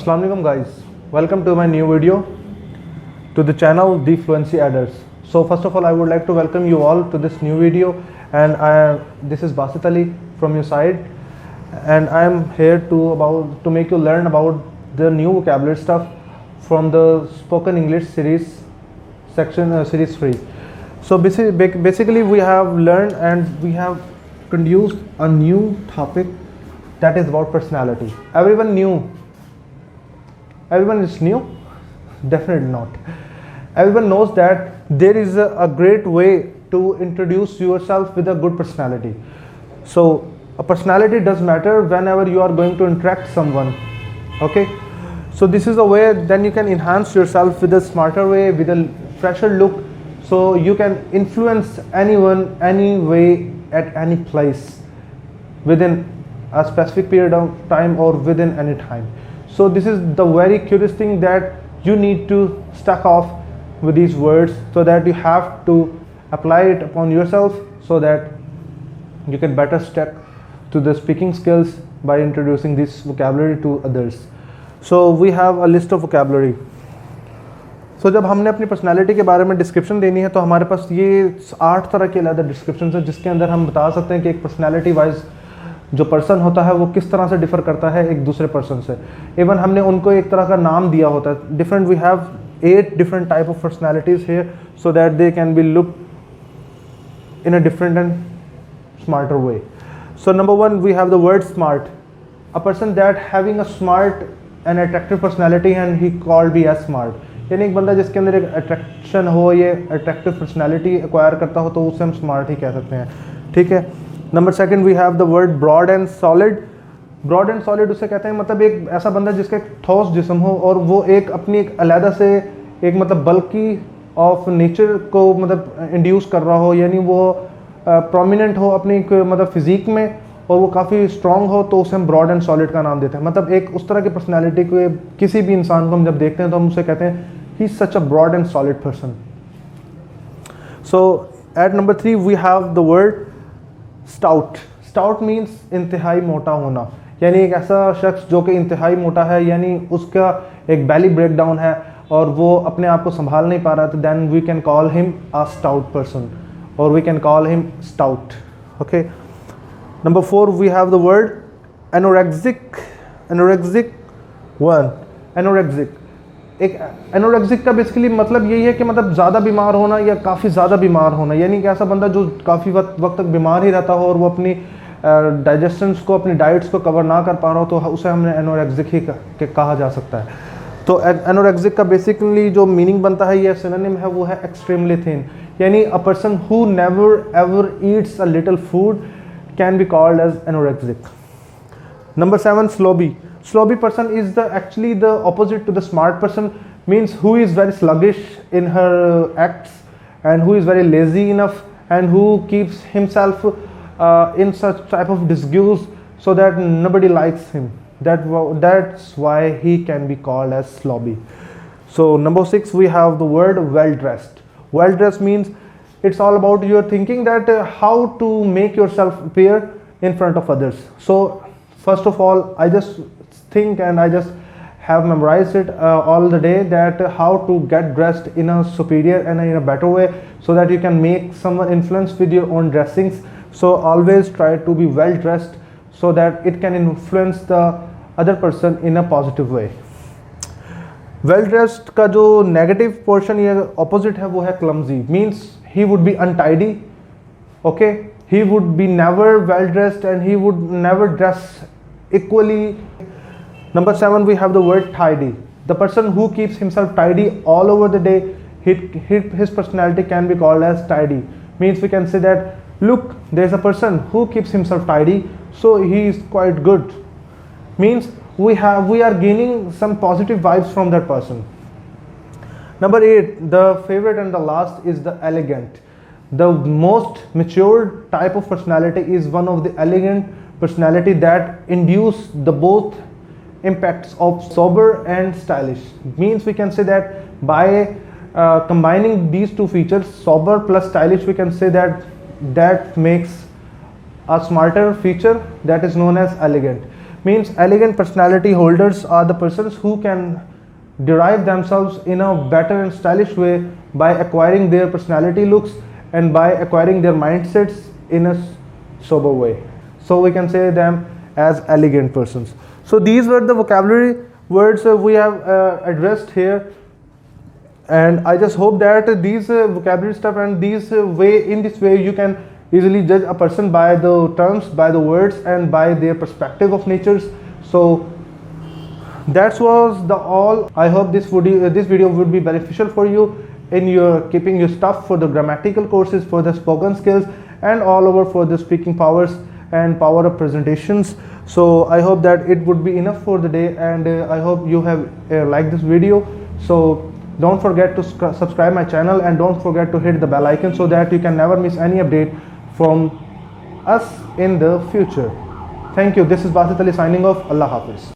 Assalaam-o-Alaaikum guys, welcome to my new video to the channel The Fluency Adders. So first of all I would like to welcome you all to this new video, and this is Basit Ali from your side, and I am here to make you learn about the new vocabulary stuff from the spoken English series section, series 3. So basically we have learned and we have produced a new topic that is about personality. Everyone is new? Definitely not. Everyone knows that there is a great way to introduce yourself with a good personality. So a personality does matter whenever you are going to interact someone. Okay, so this is a way then you can enhance yourself with a smarter way, with a fresher look, so you can influence anyone, any way, at any place within a specific period of time or within any time. So this is the very curious thing that you need to stack off with these words, so that you have to apply it upon yourself so that you can better stick to the speaking skills by introducing this vocabulary to others. So we have a list of vocabulary. So जब हमने अपनी personality के बारे में description देनी है तो हमारे पास ये 8 तरह के अलग डिस्क्रिप्शन है, जिसके अंदर हम बता सकते हैं कि एक पर्सनालिटी वाइज जो पर्सन होता है वो किस तरह से डिफर करता है एक दूसरे पर्सन से. इवन हमने उनको एक तरह का नाम दिया होता है. Different we have 8 different type of personalities here, so that they can be look in a different and smarter way. So number 1 we have the word smart. A person that having a smart and attractive personality and he called be as smart. यानी एक बंदा जिसके अंदर एक attraction हो, ये attractive personality acquire करता हो, तो उसे हम स्मार्ट ही कह सकते हैं. ठीक है. Number 2 we have the word broad and solid. Broad and solid उसे कहते हैं मतलब एक ऐसा बंदा जिसका एक ठोस जिस्म हो और वो एक अपनी एक अलहदा से एक मतलब बल्कि ऑफ नेचर को मतलब इंड्यूस कर रहा हो, यानी वो प्रोमिनेंट हो अपनी मतलब फिजिक में और वो काफ़ी स्ट्रॉन्ग हो, तो उसे हम ब्रॉड एंड सॉलिड का नाम देते हैं. मतलब एक उस तरह की पर्सनालिटी को किसी भी इंसान को हम जब देखते हैं तो हम उसे कहते हैं he is such a broad and solid person. So at number 3 we have the word stout. Stout means इंतहाई मोटा होना, यानी एक ऐसा शख्स जो कि इंतहाई मोटा है, यानी उसका एक बैली ब्रेक डाउन है और वो अपने आप को संभाल नहीं पा रहा, तो then we can call him a stout person or we can call him stout. Okay. Number 4 we have the word anorexic. Anorexic. एक एनोरेक्सिक का बेसिकली मतलब यही है कि मतलब ज़्यादा बीमार होना या काफ़ी ज़्यादा बीमार होना, यानी कि ऐसा बंदा जो काफ़ी वक्त तक बीमार ही रहता हो और वो अपनी डाइजेशंस को, अपनी डाइट्स को कवर ना कर पा रहा हो, तो उसे हमने एनोरेक्सिक ही कहा जा सकता है. तो एनोरेक्सिक का बेसिकली जो मीनिंग बनता है, ये सिनोनिम है, वो है एक्सट्रीमली थिन, यानी a person who never ever eats a little food can be called as anorexic. Number 7 slobby. Slobby person is actually the opposite to the smart person, means who is very sluggish in her acts and who is very lazy enough and who keeps himself in such type of disuse so that nobody likes him. That's why he can be called as slobby. So number 6 we have the word well dressed. Well dressed means it's all about your thinking that how to make yourself appear in front of others. So first of all I just think and I just have memorized it all the day that how to get dressed in a superior and in a better way, so that you can make someone influence with your own dressings. So always try to be well dressed so that it can influence the other person in a positive way. Well dressed का जो negative portion या opposite है वो है clumsy, means he would be untidy. Okay, he would be never well dressed and he would never dress equally. Number 7 we have the word tidy. The person who keeps himself tidy all over the day, his personality can be called as tidy. Means we can say that look, there is a person who keeps himself tidy, so he is quite good. Means we are gaining some positive vibes from that person. Number 8, the favorite and the last is the elegant. The most mature type of personality is one of the elegant personality that induce the both impacts of sober and stylish. Means we can say that by combining these two features, sober plus stylish, we can say that makes a smarter feature that is known as elegant. means elegant personality holders are the persons who can derive themselves in a better and stylish way by acquiring their personality looks and by acquiring their mindsets in a sober way. So we can say them as elegant persons. So these were the vocabulary words we have addressed here, and I just hope that these vocabulary stuff and these in this way you can easily judge a person by the terms, by the words, and by their perspective of natures. So that was the all. I hope this video would be beneficial for you in your keeping your stuff for the grammatical courses, for the spoken skills, and all over for the speaking powers and power of presentations. So I hope that it would be enough for the day, and I hope you have liked this video. So don't forget to subscribe my channel, and don't forget to hit the bell icon so that you can never miss any update from us in the future. Thank you. This is Basit Ali signing off. Allah Hafiz.